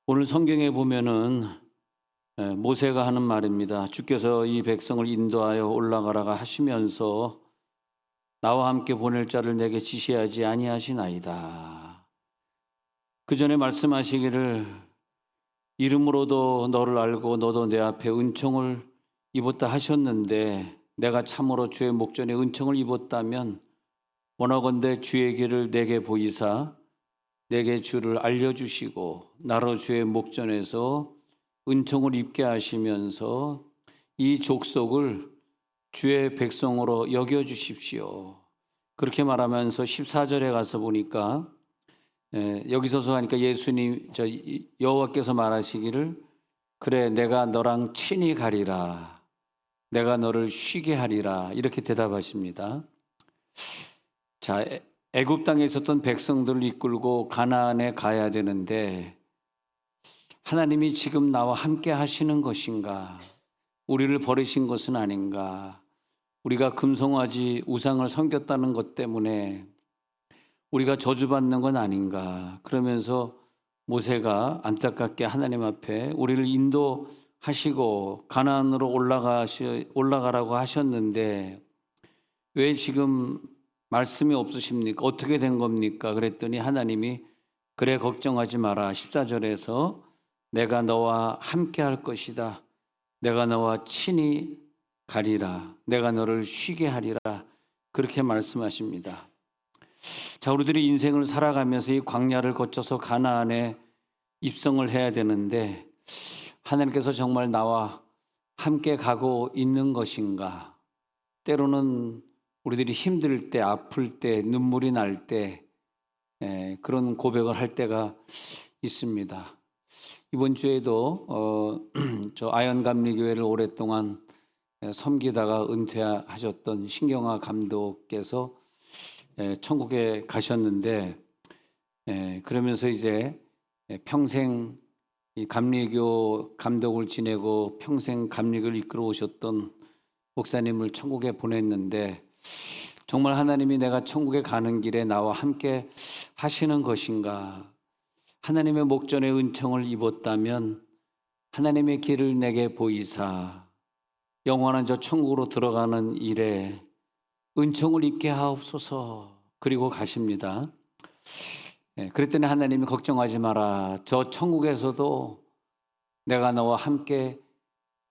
오늘 성경에 보면은 모세가 하는 말입니다. 주께서 이 백성을 인도하여 올라가라가 하시면서 나와 함께 보낼 자를 내게 지시하지 아니하시나이다. 그 전에 말씀하시기를 이름으로도 너를 알고 너도 내 앞에 은총을 입었다 하셨는데 내가 참으로 주의 목전에 은총을 입었다면 원하건대 주의 길을 내게 보이사 내게 주를 알려주시고 나로 주의 목전에서 은총을 입게 하시면서 이 족속을 주의 백성으로 여겨주십시오. 그렇게 말하면서 14절에 가서 보니까 여기서서 하니까 예수님 여호와께서 말하시기를 그래 내가 너랑 친히 가리라 내가 너를 쉬게 하리라 이렇게 대답하십니다. 자, 애굽 땅에 있었던 백성들을 이끌고 가나안에 가야 되는데 하나님이 지금 나와 함께 하시는 것인가? 우리를 버리신 것은 아닌가? 우리가 금송아지 우상을 섬겼다는 것 때문에 우리가 저주받는 건 아닌가? 그러면서 모세가 안타깝게 하나님 앞에 우리를 인도하시고 가나안으로 올라가라고 하셨는데 왜 지금 말씀이 없으십니까? 어떻게 된 겁니까? 그랬더니 하나님이 그래 걱정하지 마라. 14절에서 내가 너와 함께 할 것이다. 내가 너와 친히 가리라. 내가 너를 쉬게 하리라. 그렇게 말씀하십니다. 자, 우리들이 인생을 살아가면서 이 광야를 거쳐서 가나안에 입성을 해야 되는데 하나님께서 정말 나와 함께 가고 있는 것인가? 때로는 우리들이 힘들 때, 아플 때, 눈물이 날 때 그런 고백을 할 때가 있습니다. 이번 주에도 저 아현감리교회를 오랫동안 섬기다가 은퇴하셨던 신경화 감독께서 천국에 가셨는데 그러면서 이제 평생 이 감리교 감독을 지내고 평생 감리교를 이끌어 오셨던 목사님을 천국에 보냈는데 정말 하나님이 내가 천국에 가는 길에 나와 함께 하시는 것인가? 하나님의 목전에 은총을 입었다면 하나님의 길을 내게 보이사 영원한 저 천국으로 들어가는 일에 은총을 입게 하옵소서. 그리고 가십니다. 그랬더니 하나님이 걱정하지 마라. 저 천국에서도 내가 너와 함께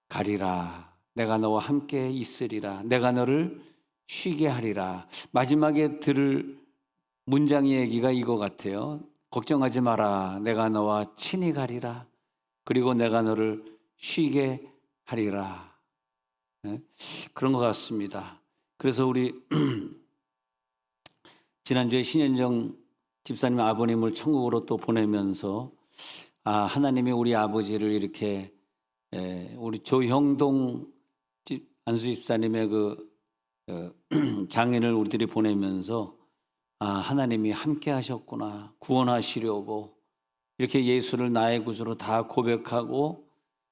가리라. 내가 너와 함께 있으리라. 내가 너를 쉬게 하리라. 마지막에 들을 문장의 얘기가 이거 같아요. 걱정하지 마라. 내가 너와 친히 가리라. 그리고 내가 너를 쉬게 하리라. 그런 것 같습니다. 그래서 우리 지난주에 신현정 집사님 아버님을 천국으로 또 보내면서 하나님이 우리 아버지를 이렇게 우리 조형동 안수 집사님의 그 장인을 우리들이 보내면서 하나님이 함께 하셨구나. 구원하시려고 이렇게 예수를 나의 구주로 다 고백하고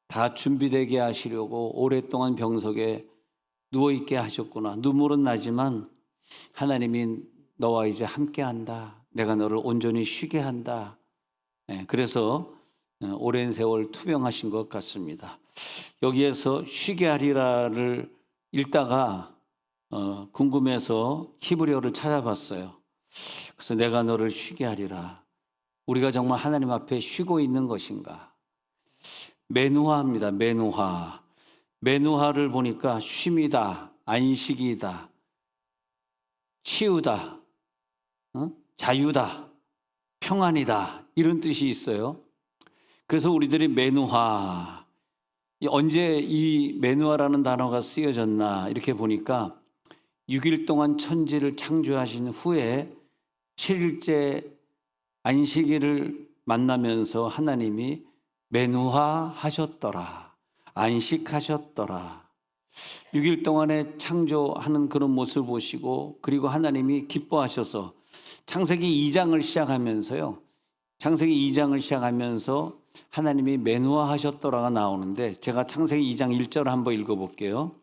다 준비되게 하시려고 오랫동안 병석에 누워있게 하셨구나. 눈물은 나지만 하나님이 너와 이제 함께 한다. 내가 너를 온전히 쉬게 한다. 그래서 오랜 세월 투병하신 것 같습니다. 여기에서 쉬게 하리라를 읽다가 궁금해서 히브리어를 찾아봤어요. 그래서 내가 너를 쉬게 하리라. 우리가 정말 하나님 앞에 쉬고 있는 것인가? 메누하입니다. 메누하. 메누하를 보니까 쉼이다, 안식이다, 치유다, 자유다, 평안이다 이런 뜻이 있어요. 그래서 우리들이 메누하, 언제 이 메누하라는 단어가 쓰여졌나 이렇게 보니까 6일 동안 천지를 창조하신 후에 7일째 안식일을 만나면서 하나님이 메누하 하셨더라. 안식하셨더라. 6일 동안에 창조하는 그런 모습을 보시고 그리고 하나님이 기뻐하셔서 창세기 2장을 시작하면서요. 창세기 2장을 시작하면서 하나님이 메누하 하셨더라가 나오는데 제가 창세기 2장 1절을 한번 읽어볼게요.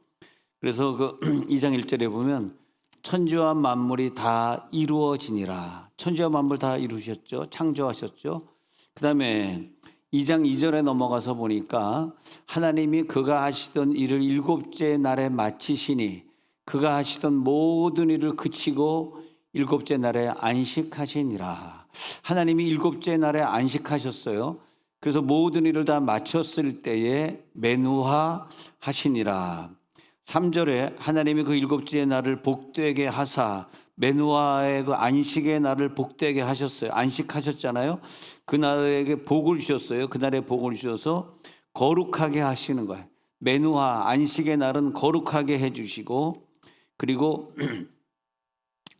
그래서 그 2장 1절에 보면 천지와 만물이 다 이루어지니라. 천지와 만물 다 이루셨죠. 창조하셨죠. 그 다음에 2장 2절에 넘어가서 보니까 하나님이 그가 하시던 일을 일곱째 날에 마치시니 그가 하시던 모든 일을 그치고 일곱째 날에 안식하시니라. 하나님이 일곱째 날에 안식하셨어요. 그래서 모든 일을 다 마쳤을 때에 맨후하 하시니라. 3절에 하나님이 그 일곱째 날을 복되게 하사 맨후하의 그 안식의 날을 복되게 하셨어요. 안식하셨잖아요. 그날에게 복을 주셨어요. 그날에 복을 주셔서 거룩하게 하시는 거예요. 맨후하 안식의 날은 거룩하게 해주시고, 그리고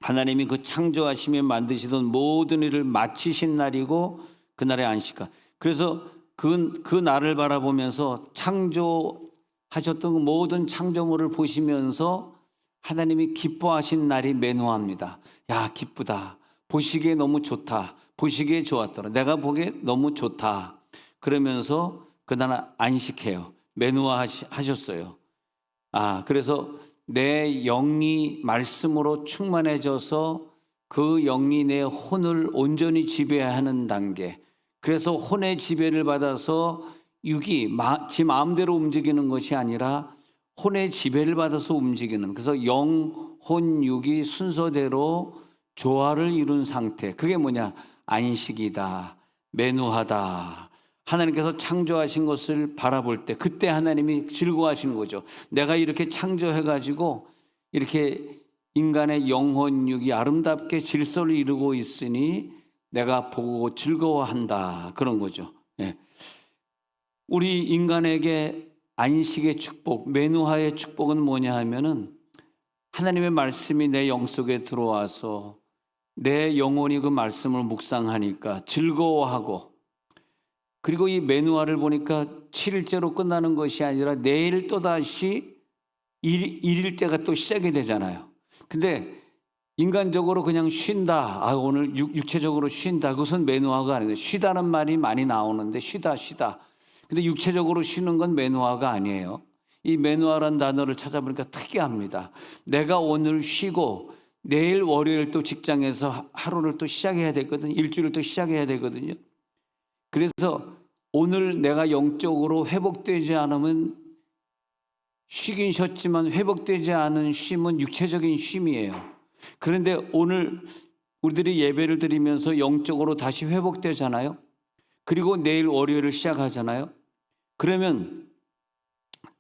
하나님이 그 창조하시며 만드시던 모든 일을 마치신 날이고 그날의 안식하. 그래서 그 날을 바라보면서 창조하셨던 그 모든 창조물을 보시면서 하나님이 기뻐하신 날이 맨후하입니다. 야, 기쁘다. 보시기에 너무 좋다. 보시기에 좋았더라. 내가 보기에 너무 좋다. 그러면서 그날 안식해요. 맨후하 하셨어요. 그래서 내 영이 말씀으로 충만해져서 그 영이 내 혼을 온전히 지배하는 단계. 그래서 혼의 지배를 받아서 육이 지 마음대로 움직이는 것이 아니라 혼의 지배를 받아서 움직이는, 그래서 영, 혼, 육이 순서대로 조화를 이룬 상태. 그게 뭐냐? 안식이다. 맨후하다. 하나님께서 창조하신 것을 바라볼 때 그때 하나님이 즐거워하시는 거죠. 내가 이렇게 창조해가지고 이렇게 인간의 영혼, 육이 아름답게 질서를 이루고 있으니 내가 보고 즐거워한다. 그런 거죠. 예. 우리 인간에게 안식의 축복, 맨후하의 축복은 뭐냐 하면은 하나님의 말씀이 내 영 속에 들어와서 내 영혼이 그 말씀을 묵상하니까 즐거워하고, 그리고 이 맨후하를 보니까 7일째로 끝나는 것이 아니라 내일 또다시 1일째가 또 시작이 되잖아요. 근데 인간적으로 그냥 쉰다. 오늘 육체적으로 쉰다. 그것은 맨후하가 아니에요. 쉬다는 말이 많이 나오는데 쉬다. 근데 육체적으로 쉬는 건 맨후하가 아니에요. 이 맨후하라는 단어를 찾아보니까 특이합니다. 내가 오늘 쉬고 내일 월요일 또 직장에서 하루를 또 시작해야 되거든요. 일주일을 또 시작해야 되거든요. 그래서 오늘 내가 영적으로 회복되지 않으면 쉬긴 쉬었지만 회복되지 않은 쉼은 육체적인 쉼이에요. 그런데 오늘 우리들이 예배를 드리면서 영적으로 다시 회복되잖아요. 그리고 내일 월요일을 시작하잖아요. 그러면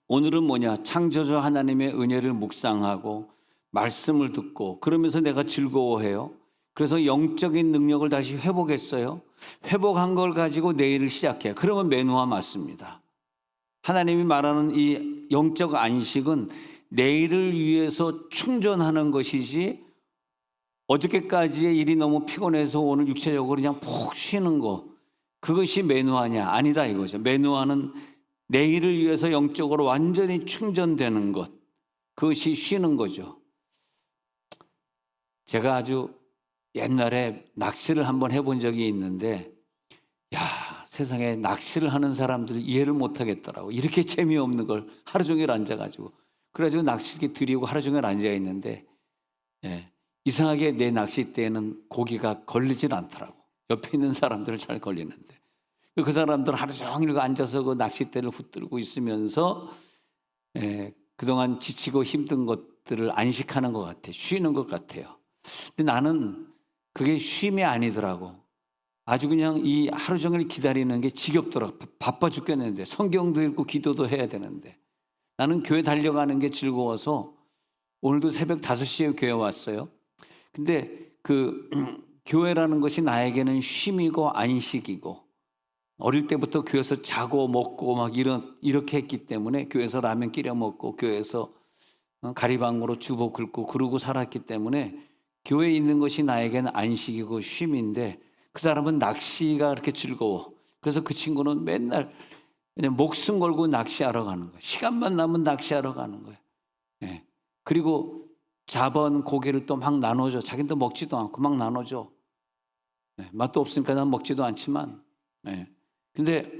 오늘은 뭐냐? 창조주 하나님의 은혜를 묵상하고 말씀을 듣고 그러면서 내가 즐거워해요. 그래서 영적인 능력을 다시 회복했어요. 회복한 걸 가지고 내일을 시작해요. 그러면 맨후하 맞습니다. 하나님이 말하는 이 영적 안식은 내일을 위해서 충전하는 것이지, 어저께까지의 일이 너무 피곤해서 오늘 육체적으로 그냥 푹 쉬는 거, 그것이 맨후하냐? 아니다 이거죠. 맨후하는 내일을 위해서 영적으로 완전히 충전되는 것, 그것이 쉬는 거죠. 제가 아주 옛날에 낚시를 한번 해본 적이 있는데, 세상에 낚시를 하는 사람들이 이해를 못 하겠더라고. 이렇게 재미없는 걸 하루 종일 앉아가지고. 그래가지고 낚시기 드리고 하루 종일 앉아있는데, 이상하게 내 낚싯대에는 고기가 걸리질 않더라고. 옆에 있는 사람들은 잘 걸리는데. 그 사람들은 하루 종일 앉아서 그 낚싯대를 붙들고 있으면서 그동안 지치고 힘든 것들을 안식하는 것 같아요. 쉬는 것 같아요. 근데 나는 그게 쉼이 아니더라고. 아주 그냥 이 하루 종일 기다리는 게 지겹더라고. 바빠 죽겠는데 성경도 읽고 기도도 해야 되는데. 나는 교회 달려가는 게 즐거워서 오늘도 새벽 5시에 교회 왔어요. 근데 그 교회라는 것이 나에게는 쉼이고 안식이고, 어릴 때부터 교회에서 자고 먹고 막 이렇게 했기 때문에, 교회에서 라면 끓여 먹고 교회에서 가리방으로 주보 긁고 그러고 살았기 때문에 교회에 있는 것이 나에게는 안식이고 쉼인데, 그 사람은 낚시가 그렇게 즐거워. 그래서 그 친구는 맨날 그냥 목숨 걸고 낚시하러 가는 거야. 시간만 나면 낚시하러 가는 거야. 그리고 잡은 고기를 또 막 나눠줘. 자기는 또 먹지도 않고 막 나눠줘. 맛도 없으니까 난 먹지도 않지만. 근데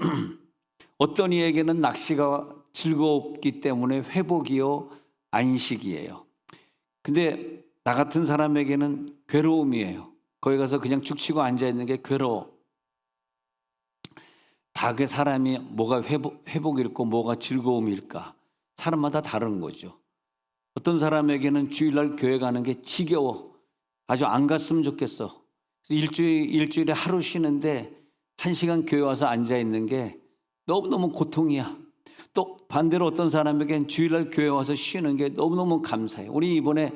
어떤 이에게는 낚시가 즐겁기 때문에 회복이요 안식이에요. 근데 나 같은 사람에게는 괴로움이에요. 거기 가서 그냥 죽치고 앉아있는 게 괴로워. 다 그 사람이 뭐가 회복일까, 뭐가 즐거움일까? 사람마다 다른 거죠. 어떤 사람에게는 주일날 교회 가는 게 지겨워. 아주 안 갔으면 좋겠어. 일주일에 하루 쉬는데 1시간 교회 와서 앉아 있는 게 너무너무 고통이야. 또 반대로 어떤 사람에겐 주일날 교회 와서 쉬는 게 너무너무 감사해. 우리 이번에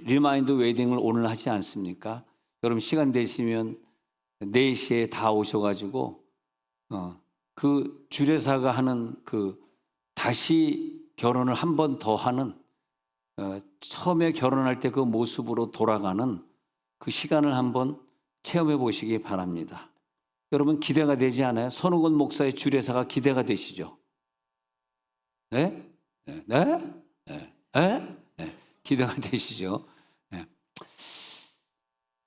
리마인드 웨딩을 오늘 하지 않습니까? 여러분 시간 되시면 4시에 다 오셔가지고 그 주례사가 하는 그 다시 결혼을 한 번 더 하는 처음에 결혼할 때 그 모습으로 돌아가는 그 시간을 한번 체험해 보시기 바랍니다. 여러분 기대가 되지 않아요? 손흥원 목사의 주례사가 기대가 되시죠? 네? 네? 네? 네? 네? 네. 기대가 되시죠? 네.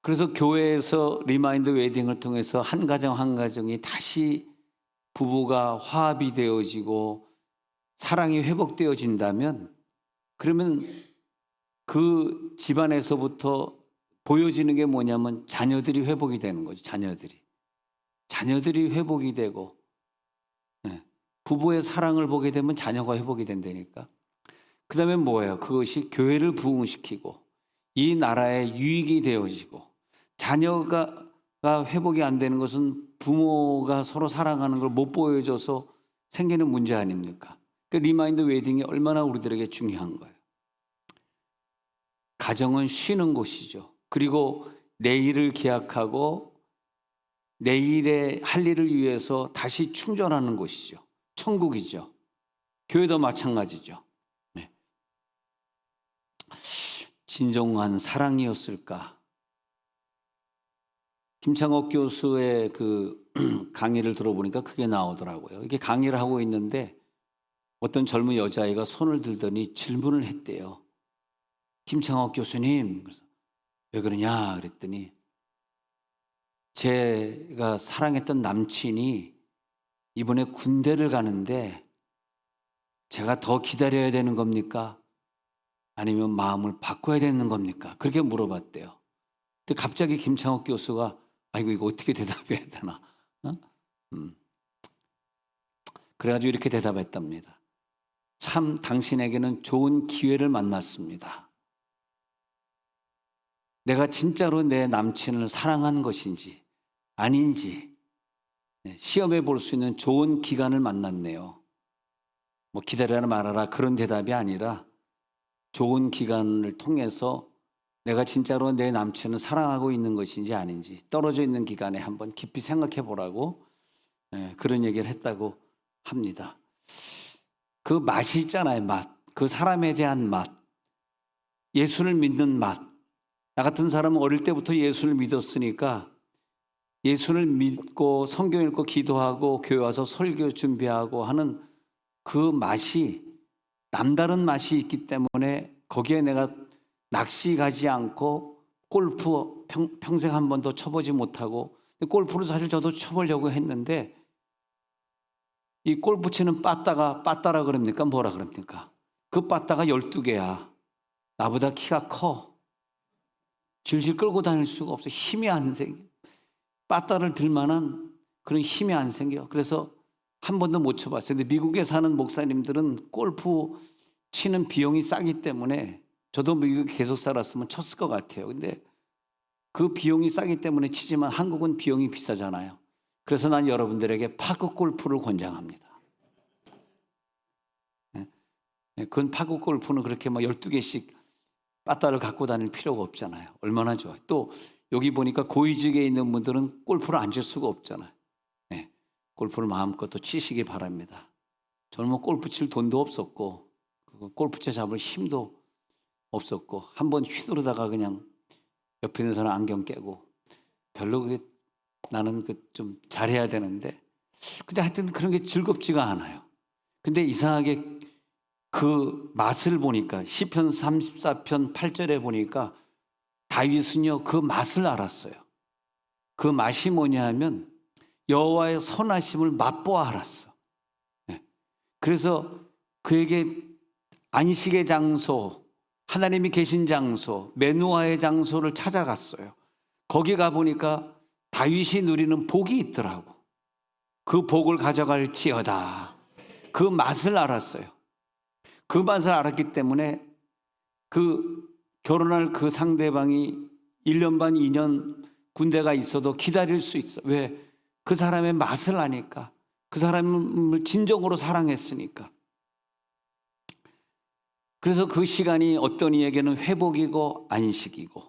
그래서 교회에서 리마인드 웨딩을 통해서 한 가정 한 가정이 다시 부부가 화합이 되어지고 사랑이 회복되어진다면 그러면 그 집안에서부터 보여지는 게 뭐냐면 자녀들이 회복이 되는 거죠. 자녀들이 회복이 되고 부부의 사랑을 보게 되면 자녀가 회복이 된다니까. 그 다음에 뭐예요? 그것이 교회를 부흥시키고 이 나라의 유익이 되어지고 자녀가 회복이 안 되는 것은 부모가 서로 사랑하는 걸 못 보여줘서 생기는 문제 아닙니까? 그러니까 리마인드 웨딩이 얼마나 우리들에게 중요한 거예요. 가정은 쉬는 곳이죠. 그리고 내일을 기약하고 내일의 할 일을 위해서 다시 충전하는 곳이죠. 천국이죠. 교회도 마찬가지죠. 네. 진정한 사랑이었을까? 김창옥 교수의 그 강의를 들어보니까 그게 나오더라고요. 이게 강의를 하고 있는데 어떤 젊은 여자아이가 손을 들더니 질문을 했대요. 김창옥 교수님, 그래서 왜 그러냐 그랬더니 제가 사랑했던 남친이 이번에 군대를 가는데 제가 더 기다려야 되는 겁니까? 아니면 마음을 바꿔야 되는 겁니까? 그렇게 물어봤대요. 근데 갑자기 김창옥 교수가 아이고 이거 어떻게 대답해야 되나? 그래가지고 이렇게 대답했답니다. 참 당신에게는 좋은 기회를 만났습니다. 내가 진짜로 내 남친을 사랑한 것인지 아닌지 시험해 볼 수 있는 좋은 기간을 만났네요. 뭐 기다려라 말아라 그런 대답이 아니라 좋은 기간을 통해서 내가 진짜로 내 남친을 사랑하고 있는 것인지 아닌지 떨어져 있는 기간에 한번 깊이 생각해 보라고 그런 얘기를 했다고 합니다. 그 맛이 있잖아요. 맛. 그 사람에 대한 맛. 예수를 믿는 맛. 나 같은 사람은 어릴 때부터 예수를 믿었으니까 예수를 믿고 성경 읽고 기도하고 교회 와서 설교 준비하고 하는 그 맛이 남다른 맛이 있기 때문에 거기에 내가 낚시 가지 않고 골프 평생 한 번도 쳐보지 못하고 골프를 사실 저도 쳐보려고 했는데 이 골프 치는 빠따라 그럽니까? 뭐라 그럽니까? 그 빠따가 12개야. 나보다 키가 커. 질질 끌고 다닐 수가 없어. 힘이 안 생겨. 빠따를 들 만한 그런 힘이 안 생겨. 그래서 한 번도 못 쳐봤어요. 근데 미국에 사는 목사님들은 골프 치는 비용이 싸기 때문에 저도 미국에 계속 살았으면 쳤을 것 같아요. 근데 그 비용이 싸기 때문에 치지만 한국은 비용이 비싸잖아요. 그래서 난 여러분들에게 파크 골프를 권장합니다. 그건 파크 골프는 그렇게 막 12개씩 빠따를 갖고 다닐 필요가 없잖아요. 얼마나 좋아요. 또 여기 보니까 고위직에 있는 분들은 골프를 안 칠 수가 없잖아요. 골프를 마음껏 또 치시기 바랍니다. 저는 뭐 골프 칠 돈도 없었고 골프채 잡을 힘도 없었고 한번 휘두르다가 그냥 옆에 있는 사람 안경 깨고 별로 그게 나는 좀 잘해야 되는데 근데 하여튼 그런 게 즐겁지가 않아요. 근데 이상하게 그 맛을 보니까 시편 34편 8절에 보니까 다윗은요 그 맛을 알았어요. 그 맛이 뭐냐 하면 여호와의 선하심을 맛보아 알았어. 그래서 그에게 안식의 장소, 하나님이 계신 장소, 메누아의 장소를 찾아갔어요. 거기 가보니까 다윗이 누리는 복이 있더라고. 그 복을 가져갈지어다. 그 맛을 알았어요. 그 맛을 알았기 때문에 그 결혼할 그 상대방이 1년 반, 2년 군대가 있어도 기다릴 수 있어. 왜? 그 사람의 맛을 아니까. 그 사람을 진정으로 사랑했으니까. 그래서 그 시간이 어떤 이에게는 회복이고 안식이고,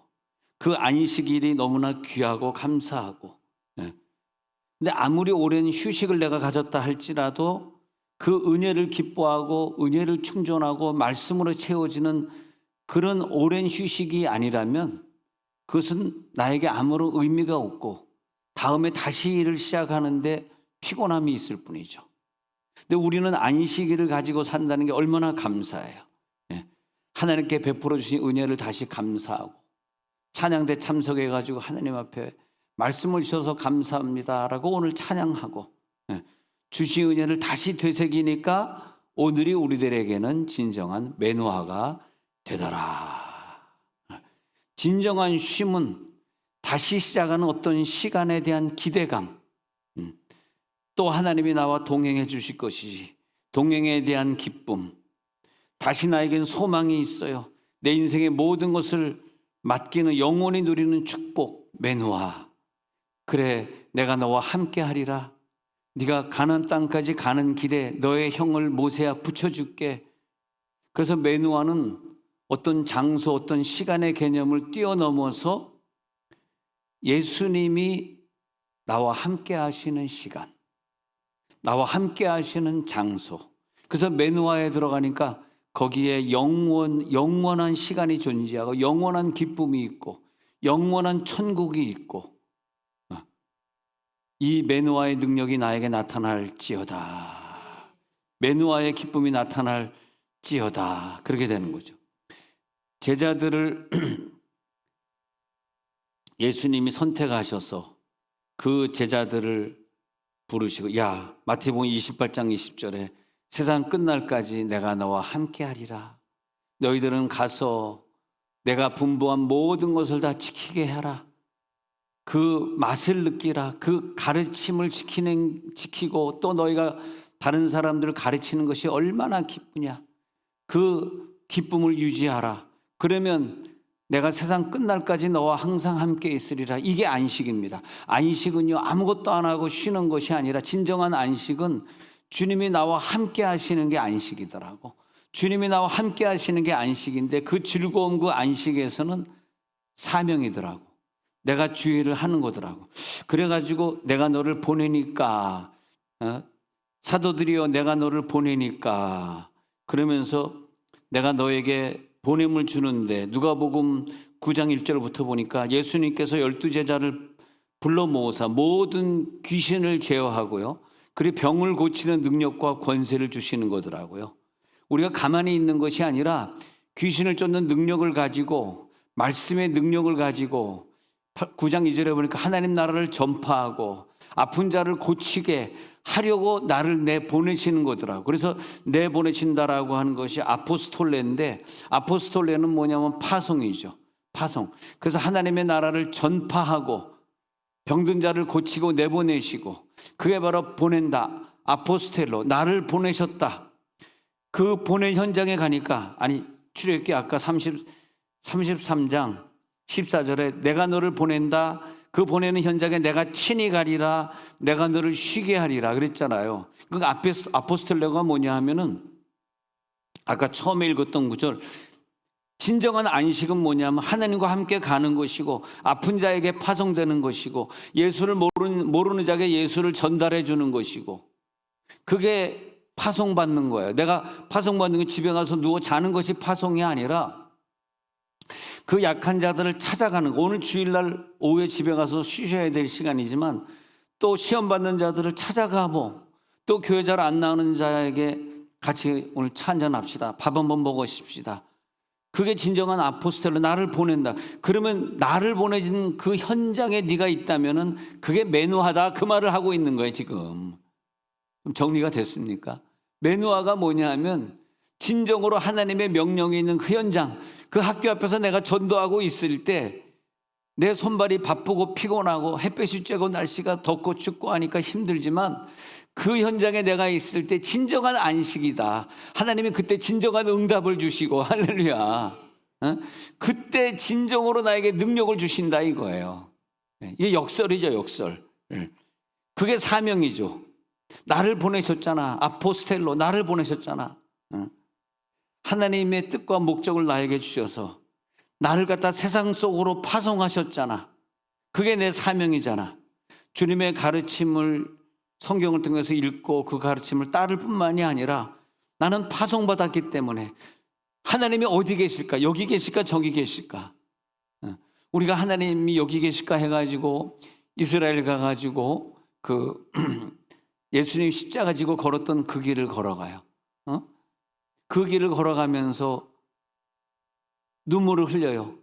그 안식일이 너무나 귀하고 감사하고. 근데 아무리 오랜 휴식을 내가 가졌다 할지라도 그 은혜를 기뻐하고 은혜를 충전하고 말씀으로 채워지는 그런 오랜 휴식이 아니라면 그것은 나에게 아무런 의미가 없고 다음에 다시 일을 시작하는데 피곤함이 있을 뿐이죠. 근데 우리는 안식일을 가지고 산다는 게 얼마나 감사해요. 하나님께 베풀어 주신 은혜를 다시 감사하고 찬양대 참석해가지고 하나님 앞에 말씀을 주셔서 감사합니다라고 오늘 찬양하고 주신 은혜를 다시 되새기니까 오늘이 우리들에게는 진정한 매노아가 되더라. 진정한 쉼은 다시 시작하는 어떤 시간에 대한 기대감, 또 하나님이 나와 동행해 주실 것이지, 동행에 대한 기쁨, 다시 나에겐 소망이 있어요. 내 인생의 모든 것을 맡기는, 영원히 누리는 축복, 매노아. 그래, 내가 너와 함께 하리라. 네가 가나안 땅까지 가는 길에 너의 형을 모세야 붙여줄게. 그래서 매노아는 어떤 장소, 어떤 시간의 개념을 뛰어넘어서 예수님이 나와 함께 하시는 시간, 나와 함께 하시는 장소. 그래서 매노아에 들어가니까 거기에 영원한 시간이 존재하고 영원한 기쁨이 있고 영원한 천국이 있고, 이 매노아의 능력이 나에게 나타날지어다. 매노아의 기쁨이 나타날지어다. 그렇게 되는 거죠. 제자들을 예수님이 선택하셔서 그 제자들을 부르시고, 야, 마태복음 28장 20절에 세상 끝날까지 내가 너와 함께 하리라. 너희들은 가서 내가 분부한 모든 것을 다 지키게 하라. 그 맛을 느끼라. 그 가르침을 지키고 또 너희가 다른 사람들을 가르치는 것이 얼마나 기쁘냐. 그 기쁨을 유지하라. 그러면 내가 세상 끝날까지 너와 항상 함께 있으리라. 이게 안식입니다. 안식은요, 아무것도 안 하고 쉬는 것이 아니라 진정한 안식은 주님이 나와 함께 하시는 게 안식이더라고. 주님이 나와 함께 하시는 게 안식인데 그 즐거움, 그 안식에서는 사명이더라고. 내가 주의를 하는 거더라고. 그래가지고 내가 너를 보내니까, 사도들이여 내가 너를 보내니까, 그러면서 내가 너에게 보냄을 주는데, 누가복음 9장 1절부터 보니까 예수님께서 12제자를 불러 모으사 모든 귀신을 제어하고요, 그리고 병을 고치는 능력과 권세를 주시는 거더라고요. 우리가 가만히 있는 것이 아니라 귀신을 쫓는 능력을 가지고, 말씀의 능력을 가지고 9장 2절에 보니까 하나님 나라를 전파하고 아픈 자를 고치게 하려고 나를 내보내시는 거더라고요. 그래서 내보내신다라고 하는 것이 아포스톨레인데, 아포스톨레는 뭐냐면 파송이죠. 파송. 그래서 하나님의 나라를 전파하고 병든 자를 고치고 내보내시고, 그게 바로 보낸다. 아포스텔로, 나를 보내셨다. 그 보낸 현장에 가니까, 아니 출애굽기 아까 33장 14절에 내가 너를 보낸다. 그 보내는 현장에 내가 친히 가리라. 내가 너를 쉬게 하리라 그랬잖아요. 그 아포스텔로가 뭐냐 하면은 아까 처음에 읽었던 구절, 진정한 안식은 뭐냐면 하나님과 함께 가는 것이고 아픈 자에게 파송되는 것이고 예수를 모르는 자에게 예수를 전달해 주는 것이고, 그게 파송받는 거예요. 내가 파송받는 게 집에 가서 누워 자는 것이 파송이 아니라 그 약한 자들을 찾아가는 거. 오늘 주일날 오후에 집에 가서 쉬셔야 될 시간이지만 또 시험 받는 자들을 찾아가고, 또 교회 잘 안 나오는 자에게 같이 오늘 차 한잔 합시다. 밥 한번 먹으십시다. 그게 진정한 아포스텔로, 나를 보낸다. 그러면 나를 보내진 그 현장에 네가 있다면은 그게 매노하다, 그 말을 하고 있는 거예요 지금. 그럼 정리가 됐습니까? 매노아가 뭐냐 하면 진정으로 하나님의 명령이 있는 그 현장, 그 학교 앞에서 내가 전도하고 있을 때 내 손발이 바쁘고 피곤하고 햇볕이 쬐고 날씨가 덥고 춥고 하니까 힘들지만 그 현장에 내가 있을 때 진정한 안식이다. 하나님이 그때 진정한 응답을 주시고 할렐루야. 그때 진정으로 나에게 능력을 주신다 이거예요. 이게 역설이죠, 역설. 그게 사명이죠. 나를 보내셨잖아. 아포스텔로 나를 보내셨잖아. 하나님의 뜻과 목적을 나에게 주셔서 나를 갖다 세상 속으로 파송하셨잖아. 그게 내 사명이잖아. 주님의 가르침을 성경을 통해서 읽고 그 가르침을 따를 뿐만이 아니라 나는 파송받았기 때문에 하나님이 어디 계실까? 여기 계실까? 저기 계실까? 우리가 하나님이 여기 계실까 해가지고 이스라엘 가가지고 그 예수님 십자가 지고 걸었던 그 길을 걸어가요. 그 길을 걸어가면서 눈물을 흘려요.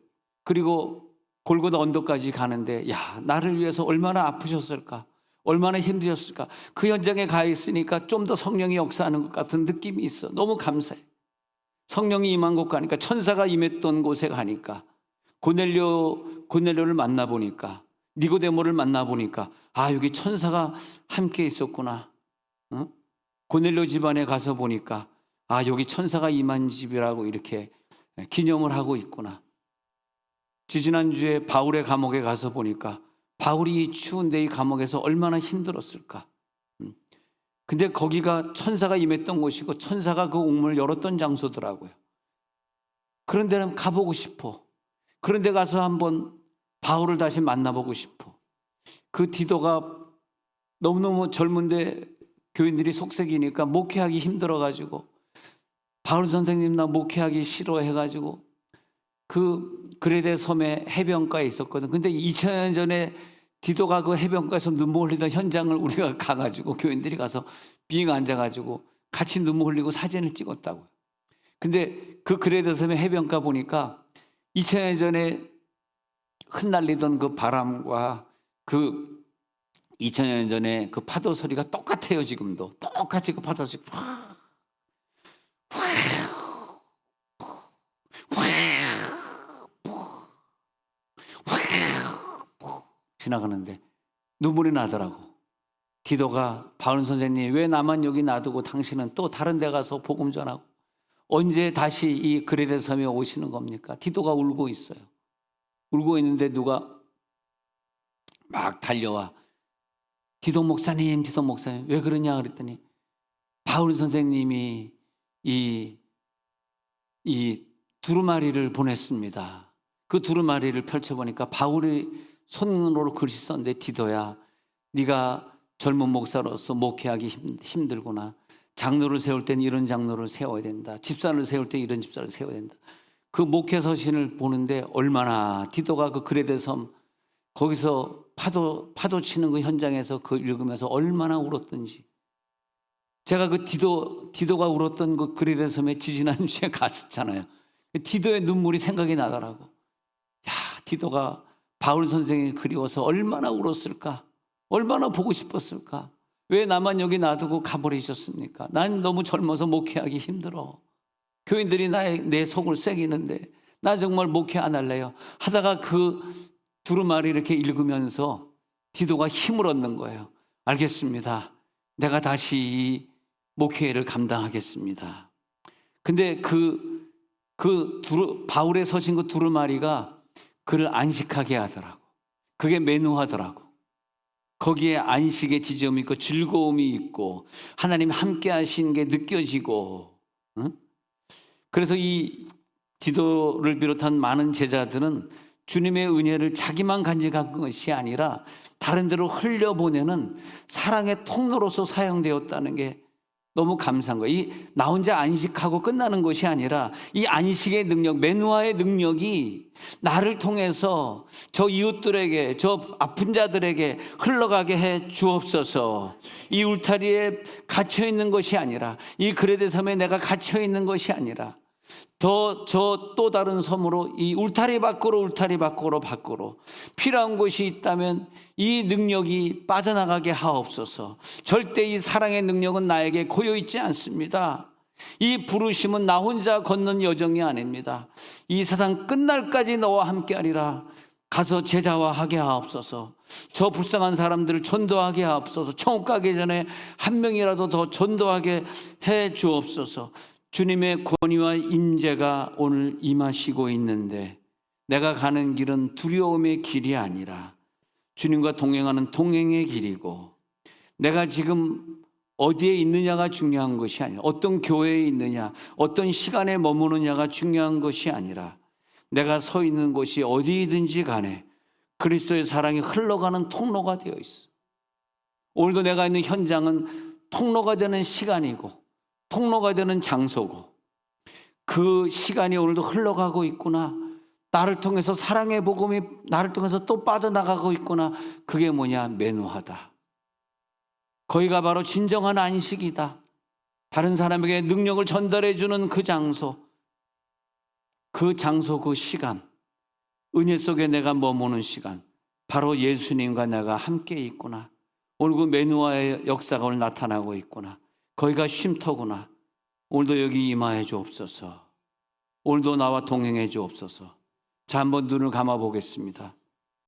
그리고 골고다 언덕까지 가는데 야, 나를 위해서 얼마나 아프셨을까? 얼마나 힘드셨을까? 그 현장에 가 있으니까 좀 더 성령이 역사하는 것 같은 느낌이 있어. 너무 감사해. 성령이 임한 곳 가니까, 천사가 임했던 곳에 가니까, 고넬료를 만나보니까, 니고데모를 만나보니까 아, 여기 천사가 함께 있었구나. 고넬료 집안에 가서 보니까 아, 여기 천사가 임한 집이라고 이렇게 기념을 하고 있구나. 지지난주에 바울의 감옥에 가서 보니까 바울이 추운데 이 감옥에서 얼마나 힘들었을까. 근데 거기가 천사가 임했던 곳이고 천사가 그 옥문을 열었던 장소더라고요. 그런 데는 가보고 싶어. 그런 데 가서 한번 바울을 다시 만나보고 싶어. 그 디도가 너무너무 젊은데 교인들이 속색이니까 목회하기 힘들어가지고 바울 선생님 나 목회하기 싫어해가지고 그 그레데 섬의 해변가에 있었거든. 근데 2000년 전에 디도가 그 해변가에서 눈물 흘리던 현장을 우리가 가가지고 교인들이 가서 빙 앉아가지고 같이 눈물 흘리고 사진을 찍었다고요. 근데 그 그레데 섬의 해변가 보니까 2000년 전에 흩날리던 그 바람과 그 2000년 전에 그 파도 소리가 똑같아요. 지금도 똑같이 그 파도 소리 지나가는데 눈물이 나더라고. 디도가 바울 선생님 왜 나만 여기 놔두고 당신은 또 다른 데 가서 복음 전하고 언제 다시 이 그레데 섬에 오시는 겁니까? 디도가 울고 있어요. 울고 있는데 누가 막 달려와 디도 목사님 왜 그러냐 그랬더니 바울 선생님이 이 두루마리를 보냈습니다. 그 두루마리를 펼쳐보니까 바울이 손으로 글씨 썼는데 디도야 네가 젊은 목사로서 목회하기 힘들구나. 장로를 세울 땐 이런 장로를 세워야 된다. 집사를 세울 때 이런 집사를 세워야 된다. 그 목회 서신을 보는데 얼마나 디도가 그 그레데 섬 거기서 파도 치는 그 현장에서 그 읽으면서 얼마나 울었던지. 제가 그 디도가 울었던 그 그레데 섬에 지지난주에 갔었잖아요. 디도의 눈물이 생각이 나더라고. 야, 디도가 바울 선생이 그리워서 얼마나 울었을까? 얼마나 보고 싶었을까? 왜 나만 여기 놔두고 가버리셨습니까? 난 너무 젊어서 목회하기 힘들어. 교인들이 내 속을 새기는데 나 정말 목회 안 할래요. 하다가 그 두루마리 이렇게 읽으면서 디도가 힘을 얻는 거예요. 알겠습니다. 내가 다시 이 목회를 감당하겠습니다. 근데 바울의 서신 그 두루마리가 그를 안식하게 하더라고. 그게 매누하더라고. 거기에 안식의 지점이 있고 즐거움이 있고 하나님 함께 하신 게 느껴지고. 그래서 이 디도를 비롯한 많은 제자들은 주님의 은혜를 자기만 간직한 것이 아니라 다른 데로 흘려보내는 사랑의 통로로서 사용되었다는 게 너무 감사한 거예요. 나 혼자 안식하고 끝나는 것이 아니라 이 안식의 능력, 매누아의 능력이 나를 통해서 저 이웃들에게, 저 아픈 자들에게 흘러가게 해 주옵소서. 이 울타리에 갇혀 있는 것이 아니라, 이 그레데 섬에 내가 갇혀 있는 것이 아니라 또 다른 섬으로 이 울타리 밖으로 필요한 곳이 있다면 이 능력이 빠져나가게 하옵소서. 절대 이 사랑의 능력은 나에게 고여있지 않습니다. 이 부르심은 나 혼자 걷는 여정이 아닙니다. 이 세상 끝날까지 너와 함께하리라. 가서 제자화하게 하옵소서. 저 불쌍한 사람들을 전도하게 하옵소서. 천국 가기 전에 한 명이라도 더 전도하게 해 주옵소서. 주님의 권위와 임재가 오늘 임하시고 있는데 내가 가는 길은 두려움의 길이 아니라 주님과 동행하는 동행의 길이고, 내가 지금 어디에 있느냐가 중요한 것이 아니라, 어떤 교회에 있느냐, 어떤 시간에 머무느냐가 중요한 것이 아니라, 내가 서 있는 곳이 어디든지 간에 그리스도의 사랑이 흘러가는 통로가 되어 있어. 오늘도 내가 있는 현장은 통로가 되는 시간이고 통로가 되는 장소고, 그 시간이 오늘도 흘러가고 있구나. 나를 통해서 사랑의 복음이 나를 통해서 또 빠져나가고 있구나. 그게 뭐냐? 매노하다. 거기가 바로 진정한 안식이다. 다른 사람에게 능력을 전달해 주는 그 장소, 그 장소, 그 시간, 은혜 속에 내가 머무는 시간, 바로 예수님과 내가 함께 있구나. 오늘 그 매누아의 역사가 오늘 나타나고 있구나. 거기가 쉼터구나. 오늘도 여기 임하여 주옵소서. 오늘도 나와 동행해 주옵소서. 자, 한번 눈을 감아 보겠습니다.